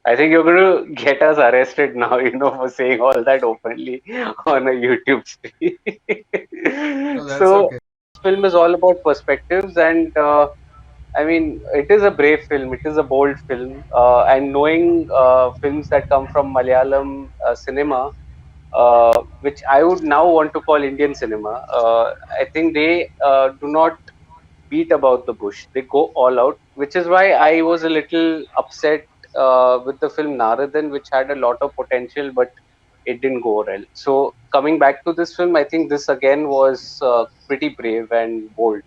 I think you're going to get us arrested now, for saying all that openly on a YouTube stream. No, that's So, okay. this film is all about perspectives, and I mean, it is a brave film. It is a bold film, and knowing films that come from Malayalam cinema, which I would now want to call Indian cinema, I think they do not beat about the bush. They go all out, which is why I was a little upset with the film Naradan, which had a lot of potential, but it didn't go well. So coming back to this film, I think this again was pretty brave and bold,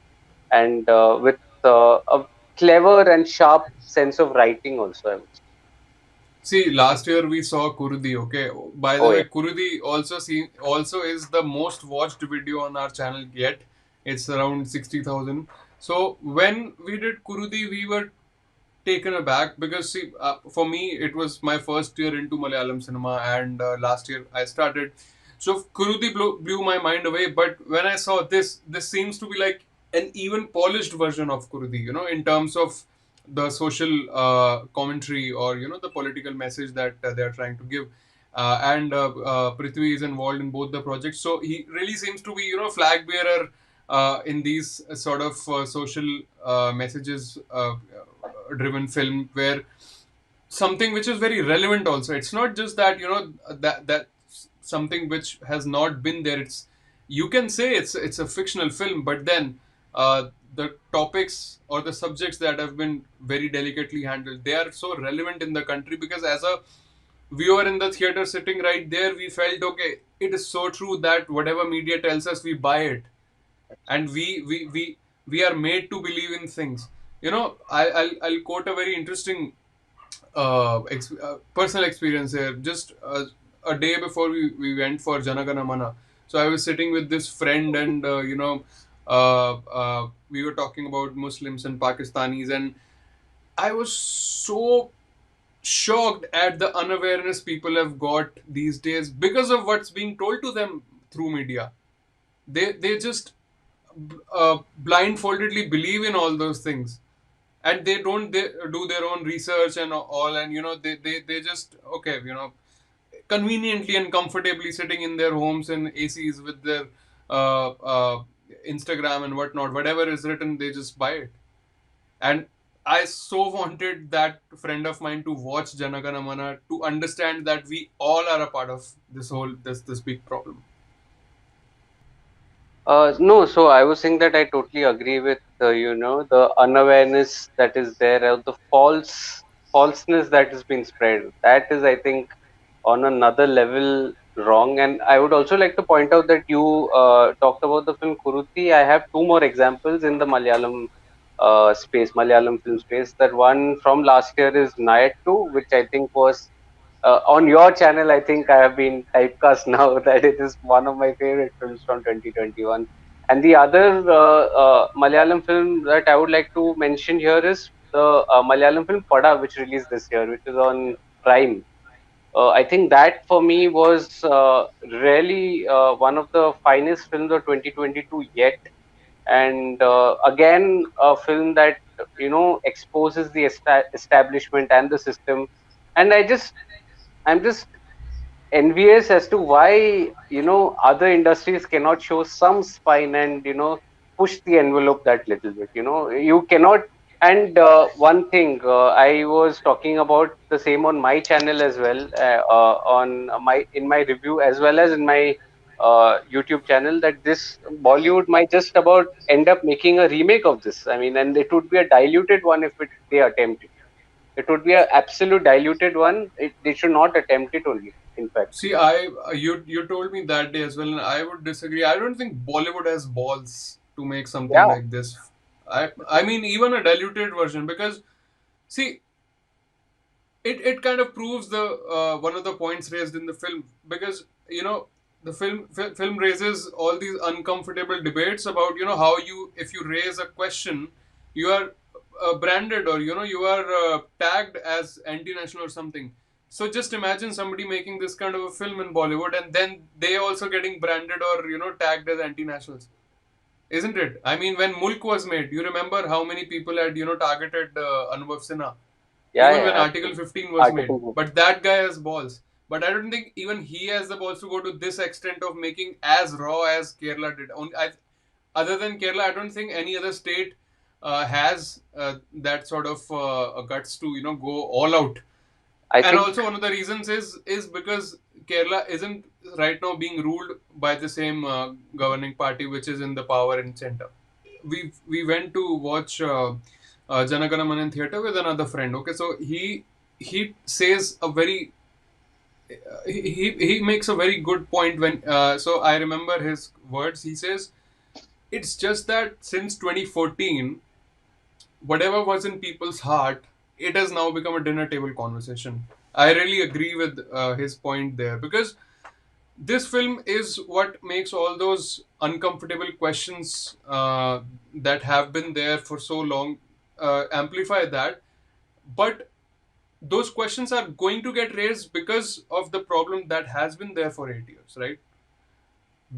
and with a clever and sharp sense of writing also. I would say. See, last year we saw Kuruthi. Okay, by the Oh way, yeah, Kuruthi also is the most watched video on our channel yet. It's around 60,000. So when we did Kuruthi, we were taken aback because see, for me it was my first year into Malayalam cinema, and last year I started. So Kuruthi blew my mind away. But when I saw this seems to be like an even polished version of Kuruthi. In terms of the social commentary, or the political message that they are trying to give. And Prithvi is involved in both the projects, so he really seems to be flag bearer in these sort of social messages driven film, where something which is very relevant also. It's not just that that something which has not been there. It's, you can say it's a fictional film, but then the topics or the subjects that have been very delicately handled, they are so relevant in the country, because as a viewer in the theater sitting right there, we felt, okay, it is so true that whatever media tells us, we buy it, and we are made to believe in things. I'll quote a very interesting personal experience here. Just a day before we went for Jana Gana Mana, so I was sitting with this friend, and we were talking about Muslims and Pakistanis, and I was so shocked at the unawareness people have got these days because of what's being told to them through media. They just blindfoldedly believe in all those things, and they do their own research and all, and they just, okay, conveniently and comfortably sitting in their homes and ACs with their uh, uh, Instagram and whatnot, whatever is written, they just buy it. And I so wanted that friend of mine to watch Janagana Mana to understand that we all are a part of this big problem. No, so I was saying that I totally agree with the unawareness that is there, or the falseness that has been spread. That is, I think, on another level wrong. And I would also like to point out that you talked about the film Kuruthi. I have two more examples in the Malayalam space, Malayalam film space. That one from last year is Nayattu, which I think was on your channel. I think I have been typecast now that it is one of my favorite films from 2021. And the other Malayalam film that I would like to mention here is the Malayalam film Pada, which released this year, which is on Prime. I think that for me was really one of the finest films of 2022 yet, and again a film that exposes the establishment and the system. And I'm just envious as to why other industries cannot show some spine and push the envelope that little bit. You cannot. And one thing I was talking about the same on my channel as well, on my in my review as well as in my YouTube channel, that this Bollywood might just about end up making a remake of this. I mean, and it would be a diluted one if they attempt it. It would be an absolute diluted one. They should not attempt it only. In fact, See, you told me that day as well, and I would disagree. I don't think Bollywood has balls to make something yeah. like this. I mean, even a diluted version, because see, it kind of proves the one of the points raised in the film, because the film raises all these uncomfortable debates about how you, if you raise a question, you are branded, or you are tagged as anti-national or something. So just imagine somebody making this kind of a film in Bollywood, and then they also getting branded or tagged as anti-nationals, isn't it? I mean, when Mulk was made, you remember how many people had targeted Anubhav Sinha. Yeah, even when yeah, Article absolutely. 15 was made. Article. But that guy has balls. But I don't think even he has the balls to go to this extent of making as raw as Kerala did. Other than Kerala, I don't think any other state has that sort of guts to go all out. I And think also one of the reasons is because Kerala isn't right now being ruled by the same governing party which is in the power in center. We went to watch Jana Gana Mana in theater with another friend. Okay, so he says a very he makes a very good point when so I remember his words. He says it's just that since 2014, whatever was in people's heart, it has now become a dinner table conversation. I really agree with his point there because this film is what makes all those uncomfortable questions that have been there for so long amplify that. But those questions are going to get raised because of the problem that has been there for 8 years, right?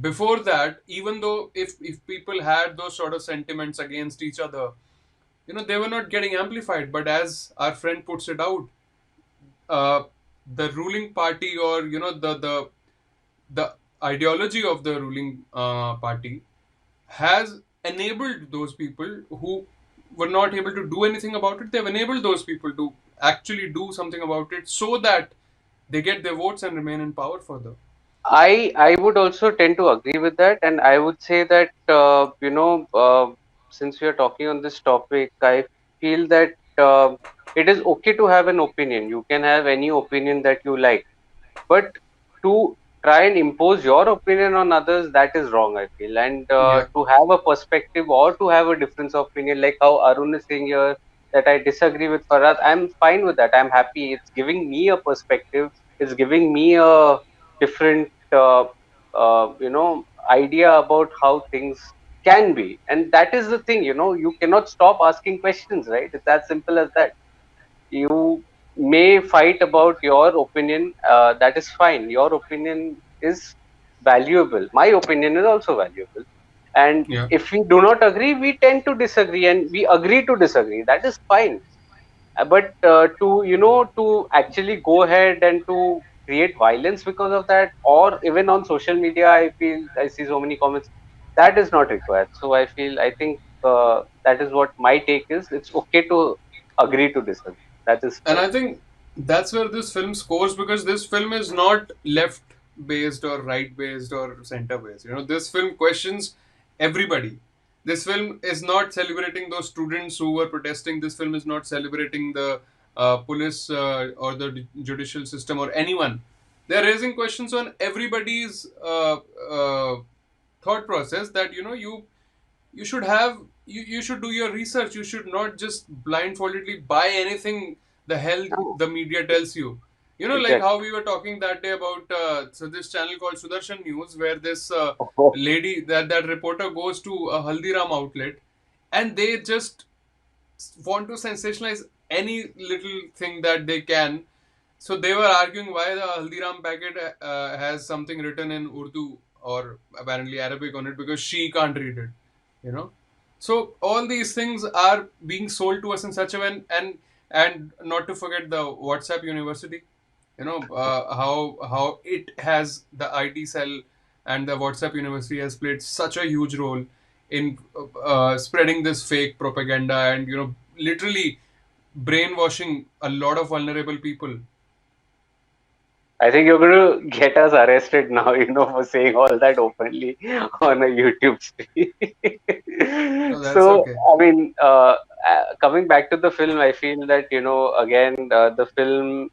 Before that, even though if people had those sort of sentiments against each other, they were not getting amplified. But as our friend puts it out, uh, the ruling party, or the ideology of the ruling party has enabled those people who were not able to do anything about it. They've enabled those people to actually do something about it so that they get their votes and remain in power further. I would also tend to agree with that, and I would say that since we are talking on this topic, I feel that it is okay to have an opinion. You can have any opinion that you like, but to try and impose your opinion on others, that is wrong, I feel. And Yeah, to have a perspective or to have a difference of opinion, like how Arun is saying here, that I disagree with Farad, I'm fine with that. I'm happy. It's giving me a perspective. It's giving me a different idea about how things can be. And that is the thing, you cannot stop asking questions, right? It's as simple as that. You may fight about your opinion. That is fine. Your opinion is valuable. My opinion is also valuable. And yeah. if we do not agree, we tend to disagree, and we agree to disagree. That is fine. But to actually go ahead and to create violence because of that, or even on social media, I feel I see so many comments. That is not required. So I think that is what my take is. It's okay to agree to disagree. That is And fine. I think that's where this film scores, because this film is not left based or right based or center based. This film questions everybody. This film is not celebrating those students who were protesting. This film is not celebrating the police or the judicial system or anyone. They're raising questions on everybody's thought process, that you should have you should do your research. You should not just blindfoldedly buy anything the hell No, the media tells you. Like exactly. how we were talking that day about so this channel called Sudarshan News, where this lady, that reporter goes to a Haldiram outlet, and they just want to sensationalize any little thing that they can. So they were arguing why the Haldiram packet has something written in Urdu or apparently Arabic on it, because she can't read it. You know, so all these things are being sold to us in such a way, and not to forget the WhatsApp University. How it has the IT cell, and the WhatsApp University has played such a huge role in spreading this fake propaganda, and literally brainwashing a lot of vulnerable people. I think you're going to get us arrested now, for saying all that openly on a YouTube stream. No, that's So, okay. I mean, coming back to the film, I feel that, again, the film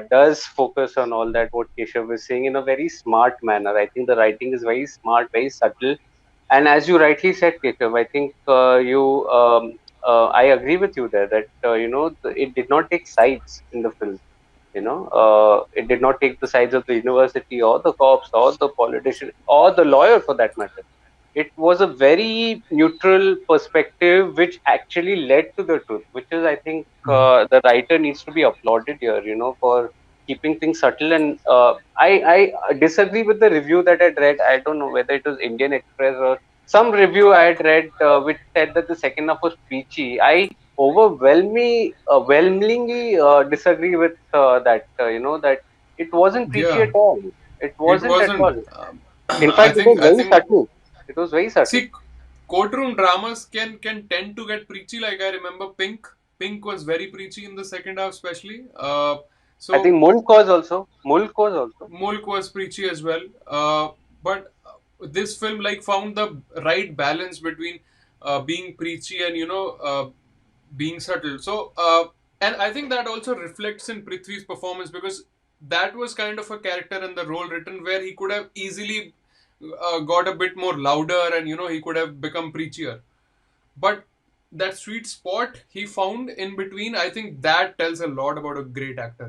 does focus on all that what Keshav was saying in a very smart manner. I think the writing is very smart, very subtle. And as you rightly said, Keshav, I think I agree with you there that, it did not take sides in the film. It did not take the sides of the university or the cops or the politician or the lawyer for that matter. It was a very neutral perspective which actually led to the truth, which is, I think, Mhm. the writer needs to be applauded here, for keeping things subtle. And I disagree with the review that I'd read. I don't know whether it was Indian Express or some review I had read, which said that the second half was peachy. overwhelmingly disagree with that. That it wasn't preachy Yeah, at all. It it wasn't at wasn't. all. In I fact, it think was I very think subtle. It was very subtle. see, courtroom dramas can tend to get preachy. Like I remember Pink. Pink was very preachy in the second half, especially. I think So Mulk was also. Mulk was preachy as well. But this film like found the right balance between being preachy and being subtle. So and I think that also reflects in Prithvi's performance because that was kind of a character in the role written where he could have easily got a bit more louder and he could have become preachier. But that sweet spot he found in between, I think that tells a lot about a great actor.